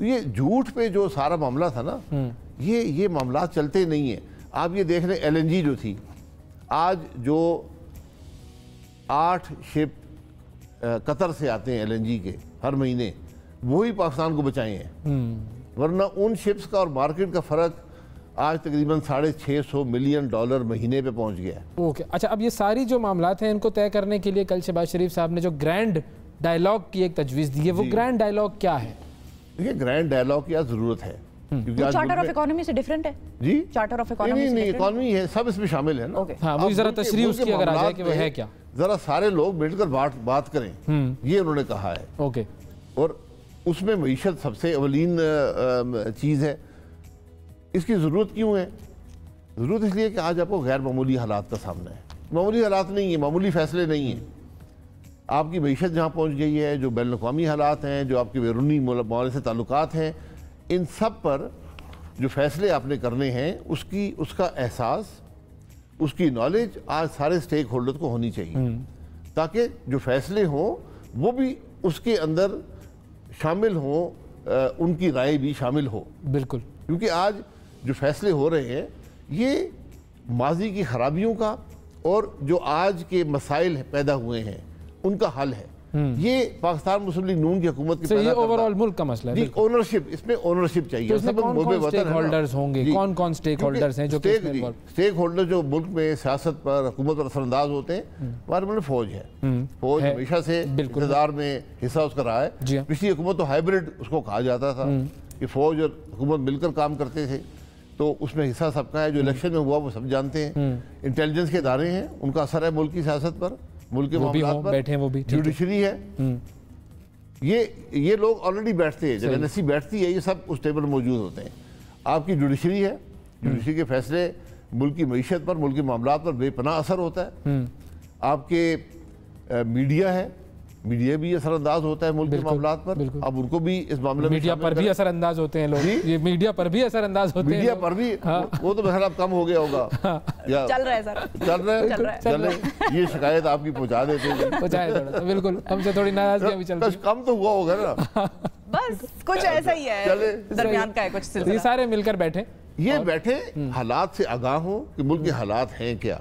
تو یہ جھوٹ پہ جو سارا معاملہ تھا نا، یہ معاملات چلتے نہیں ہیں. آپ یہ دیکھ لیں LNG جو تھی، آج جو 8 شپ قطر سے آتے ہیں LNG کے ہر مہینے، وہی پاکستان کو بچائے ہیں. ورنہ ان شپس کا اور مارکیٹ کا فرق آج تقریباً $650 ملین مہینے پہ پہنچ گیا ہے. اوکے اچھا، اب یہ ساری جو معاملات ہیں ان کو طے کرنے کے لیے کل شہباز شریف صاحب نے جو گرینڈ ڈائیلاگ کی ایک تجویز دی ہے، وہ گرینڈ ڈائیلاگ کیا ہے؟ دیکھیں گرینڈ ڈائیلاگ کی ضرورت ہے، کیونکہ چارٹر آف اکانومی سے ڈفرینٹ ہے. جی چارٹر آف اکانومی نہیں اکانومی ہے، سب اس میں شامل ہے نا. ہاں وہ ذرا تشریح اس کی اگر آ جائے کہ وہ ہے کیا. ذرا سارے لوگ مل کر بات کریں، یہ انہوں نے کہا ہے. اوکے، اور اس میں معیشت سب سے اولین چیز ہے. اس کی ضرورت کیوں ہے؟ ضرورت اس لیے کہ آج آپ کو غیر معمولی حالات کا سامنا ہے. معمولی حالات نہیں ہیں، معمولی فیصلے نہیں ہیں. آپ کی معیشت جہاں پہنچ گئی ہے، جو بین الاقوامی حالات ہیں، جو آپ کے بیرونی معاملے سے تعلقات ہیں، ان سب پر جو فیصلے آپ نے کرنے ہیں اس کا احساس، اس کی نالج آج سارے سٹیک ہولڈر کو ہونی چاہیے، تاکہ جو فیصلے ہوں وہ بھی اس کے اندر شامل ہوں، ان کی رائے بھی شامل ہو. بالکل، کیونکہ آج جو فیصلے ہو رہے ہیں یہ ماضی کی خرابیوں کا اور جو آج کے مسائل پیدا ہوئے ہیں ان کا حل ہے. یہ پاکستان مسلم لیگ نون کی حکومت کی یہ اوورآل ملک کا مسئلہ ہے. اونرشپ، اس میں اونرشپ چاہیے. کون سٹیک ہولڈرز ہوں گے، کون سٹیک ہولڈرز ہیں جو سٹیک ہولڈر جو ملک میں سیاست پر، حکومت پر اثر انداز ہوتے ہیں؟ ہمارے ملک فوج ہے. فوج ہمیشہ سے اقتدار میں حصہ اس کا رہا ہے. پچھلی حکومت تو ہائیبرڈ اس کو کہا جاتا تھا کہ فوج اور حکومت مل کر کام کرتے تھے، تو اس میں حصہ سب کا ہے. جو الیکشن میں ہوا وہ سب جانتے ہیں. انٹیلیجنس کے ادارے ہیں، ان کا اثر ہے ملک کی سیاست پر، ملک کے معاملات پر. جوڈیشری ہے، یہ لوگ آلریڈی بیٹھتے ہیں. جب NSC بیٹھتی ہے یہ سب اس ٹیبل میں موجود ہوتے ہیں. آپ کی جوڈیشری ہے، جوڈیشری کے فیصلے ملک کی معیشت پر، ملک کے معاملات پر بے پناہ اثر ہوتا ہے. آپ کے میڈیا ہے، میڈیا بھی اثر انداز ہوتا ہے ملک کے معاملات پر. اب ان کو بھی اس معاملے میں میڈیا پر بھی اثر انداز ہوتے ہیں لوگ. یہ میڈیا پر بھی اثر انداز ہوتے ہیں. میڈیا پر بھی وہ تو بہرحال اب کم ہو گیا ہوگا. چل رہا ہے سر، چل رہا ہے. یہ شکایت آپ کی پہنچا دیتے ہیں. پہنچائے تھوڑا سا، بالکل ہم سے تھوڑی ناراضگی ابھی چل رہی ہے. کم تو ہوا ہوگا نا. بس کچھ ایسا ہی ہے، درمیان کا ہے کچھ سلسلہ. یہ سارے مل کر بیٹھے، یہ بیٹھے حالات سے آگاہ ہوں کہ ملک کے حالات ہیں کیا.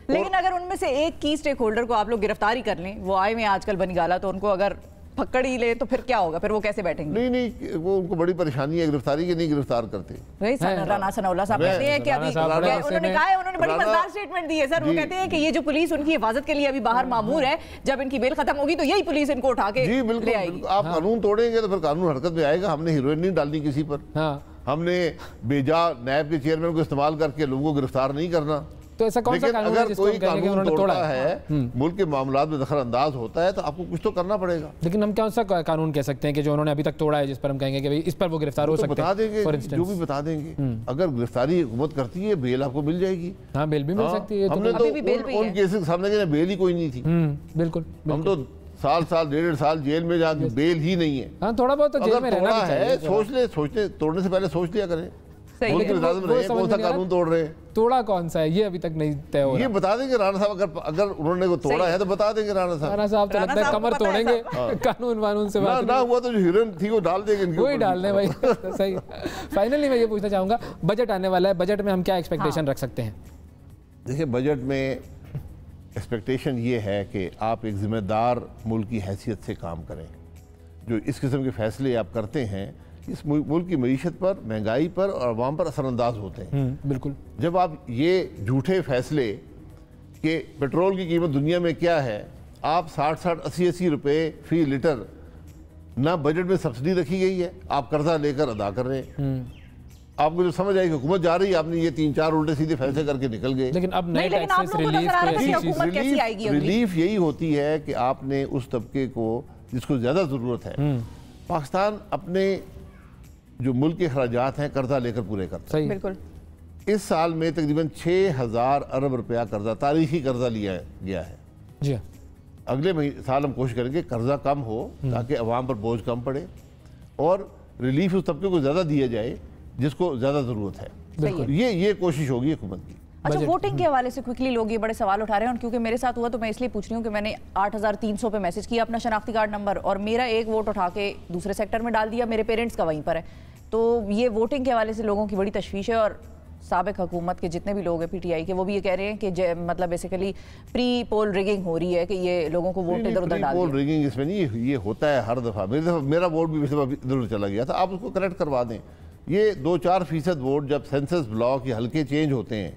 لیکن اگر ان میں سے ایک کی سٹیک ہولڈر کو آپ لوگ گرفتاری کر لیں، وہ آئے میں آج کل بنی گالا، تو ان کو اگر پکڑ ہی لے تو پھر کیا ہوگا؟ پھر وہ کیسے بیٹھیں گے؟ نہیں وہ ان کو بڑی پریشانی ہے گرفتاری کی. نہیں گرفتار کرتے. رانا ثناءاللہ صاحب کہتے ہیں کہ ابھی انہوں نے کہا ہے، انہوں نے بڑی مزدار سٹیٹمنٹ دی ہے سر. وہ کہتے ہیں کہ یہ جو پولیس ان کی حفاظت کے لیے ابھی باہر مامور ہے، جب ان کی بیل ختم ہوگی تو یہی پولیس ان کو اٹھا کے لے آئے گی. آپ قانون توڑیں گے تو پھر قانون حرکت میں آئے گا. ہم نے ہیروئن نہیں ڈالنی کسی پر. ہم نے بیجا نیب کے چیئرمین کو استعمال کر کے لوگوں کو گرفتار نہیں کرنا. تو ایسا کون سا قانون ہے جس کو کہیں گے کہ انہوں نے توڑا ہے، ملک کے معاملات میں دخل انداز ہوتا ہے، تو آپ کو کچھ تو کرنا پڑے گا. لیکن ہم کون سا قانون کہہ سکتے ہیں کہ جو انہوں نے ابھی تک توڑا ہے، جس پر ہم کہیں گے کہ اس پر وہ گرفتار ہو سکتے ہیں؟ بتا دیں گے، جو بھی بتا دیں گے. اگر گرفتاری حکومت کرتی ہے بیل آپ کو مل جائے گی. ہاں بیل بھی مل سکتی ہے. ہم نے تو ان کیسز کے سامنے بیل ہی کوئی نہیں تھی. بالکل، ہم تو سال 1.5 سال جیل میں جا کے بیل ہی نہیں ہے. ہاں تھوڑا بہت تو جیل میں رہنا ہے. سوچنے توڑنے سے پہلے سوچ لیا کریں. ملک کے مزاج میں رہے کون سا قانون توڑ رہے ہیں. توڑا کون سا ہے یہ ابھی تک نہیں طے ہو رہا. یہ بتا دیں گے رانا صاحب، اگر انہوں نے توڑا ہے تو بتا دیں گے رانا صاحب. رانا صاحب تو لگتا ہے کمر توڑیں گے قانون وانون سے. نہ ہوا تو جو ہیروئن تھی وہ ڈال دیں گے. وہی ڈال دیں بھائی. صحیح. فائنلی میں یہ پوچھنا چاہوں گا، بجٹ آنے والا ہے، بجٹ میں ہم کیا ایکسپیکٹیشن رکھ سکتے ہیں؟ دیکھیں بجٹ میں ایکسپیکٹیشن یہ ہے کہ آپ ایک ذمہ دار ملک کی حیثیت سے کام کریں. جو اس قسم کے فیصلے آپ کرتے ہیں اس ملک کی معیشت پر، مہنگائی پر اور عوام پر اثر انداز ہوتے ہیں. بالکل. جب آپ یہ جھوٹے فیصلے کہ پیٹرول کی قیمت دنیا میں کیا ہے، آپ 60-80 روپے فی لیٹر، نہ بجٹ میں سبسڈی رکھی گئی ہے، آپ قرضہ لے کر ادا کر رہے ہیں. آپ کو جو سمجھ آئے کہ حکومت جا رہی ہے، آپ نے یہ 3-4 الٹے سیدھے فیصلے کر کے نکل گئے. لیکن اب نئے ٹیکسز ریلیف یہی ہوتی ہے کہ آپ نے اس طبقے کو جس کو زیادہ ضرورت ہے، پاکستان اپنے جو ملک کے اخراجات ہیں قرضہ لے کر پورے کرتا ہے. بالکل. اس سال میں تقریباً 6000 ارب روپیہ قرضہ، تاریخی قرضہ لیا گیا ہے. جی. اگلے سال ہم کوشش کریں گے قرضہ کم ہو تاکہ عوام پر بوجھ کم پڑے اور ریلیف اس طبقے کو زیادہ دیا جائے جس کو زیادہ ضرورت ہے. یہ کوشش ہوگی حکومت کی. اچھا ووٹنگ کے حوالے سے کوئکلی لوگ یہ بڑے سوال اٹھا رہے ہیں اور کیونکہ میرے ساتھ ہوا تو میں اس لیے پوچھ رہی ہوں کہ میں نے 8300 پہ میسج کیا اپنا شناختی کارڈ نمبر اور میرا ایک ووٹ اٹھا کے دوسرے سیکٹر میں ڈال دیا, میرے پیرنٹس کا وہیں پر ہے. تو یہ ووٹنگ کے حوالے سے لوگوں کی بڑی تشویش ہے اور سابق حکومت کے جتنے بھی لوگ ہیں پی ٹی آئی کے وہ بھی یہ کہہ رہے ہیں کہ مطلب بیسیکلی پری پول ریگنگ ہو رہی ہے کہ یہ لوگوں کو ووٹ ادھر ادھر ڈال پول ریگنگ اس میں نہیں, یہ ہوتا ہے ہر دفعہ. میرا ووٹ بھی ادھر ادھر چلا گیا تھا, آپ اس کو کریکٹ کروا دیں. یہ 2-4% ووٹ جب سینسس بلاک یا حلقے چینج ہوتے ہیں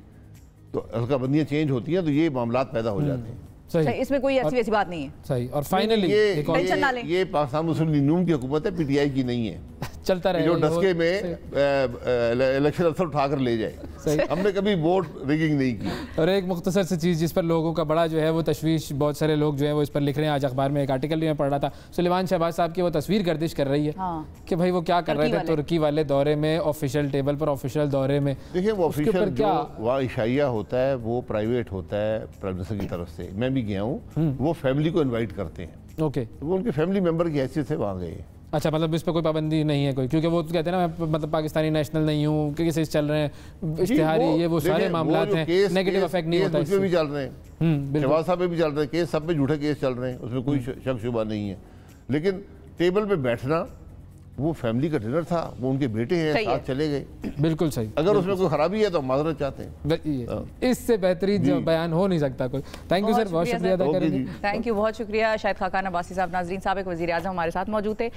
تو حلقہ بندیاں چینج ہوتی ہیں تو یہ معاملات پیدا ہو جاتے ہیں. صحیح, اس میں کوئی ایسی ویسی بات نہیں ہے. صحیح. اور فائنلی یہ پاکستان مسلم لیگ نون کی حکومت ہے, پی ٹی آئی کی نہیں ہے. چلتا رہے جو ڈسکے میں الیکشن افسر اٹھا کر لے جائے. ہم نے کبھی ووٹ ریگنگ نہیں کی. اور ایک مختصر سی چیز جس پر لوگوں کا بڑا جو ہے وہ تشویش, بہت سارے لوگ جو ہیں وہ اس پر لکھ رہے ہیں, آج اخبار میں ایک آرٹیکل بھی میں پڑھ رہا تھا, سلیمان شہباز صاحب کی وہ تصویر گردش کر رہی ہے کہ بھائی وہ کیا کر رہے تھے ترکی والے دورے میں, آفیشیل ٹیبل پر, آفیشیل دورے میں. دیکھیں وہ آفیشیل جو وہاں عشائیہ ہوتا ہے وہ پرائیویٹ ہوتا ہے پرائم منسٹر کی طرف سے. میں بھی گیا ہوں, وہ فیملی کو انوائٹ کرتے ہیں. اوکے, وہ ان کے فیملی ممبر کی حیثیت سے وہاں گئے. اچھا, مطلب اس پہ کوئی پابندی نہیں ہے کوئی, کیونکہ وہ کہتے ہیں نا میں مطلب پاکستانی نیشنل نہیں ہوں, کیسز چل رہے ہیں اشتہاری, یہ وہ سارے معاملات ہیں, نیگیٹو افیکٹ نہیں ہوتا. اس میں بھی چل رہے ہیں, شہباز صاحب میں بھی چل رہے ہیں کیس, سب پہ جھوٹے کیس چل رہے ہیں, اس میں کوئی شک شبہ نہیں ہے. لیکن ٹیبل پہ بیٹھنا, وہ فیملی کا ڈنر تھا, وہ ان کے بیٹے ہیں, ساتھ چلے گئے. بالکل صحیح. اگر اس میں کوئی خرابی ہے تو ہم معذرت چاہتے ہیں. اس سے بہترین جو بیان ہو نہیں سکتا کوئی. تھینک یو سر, بہت شکریہ ادا کریں گے. تھینک یو, بہت شکریہ. شاہد خاقان عباسی صاحب, ناظرین, سابق وزیر اعظم ہمارے ساتھ موجود تھے.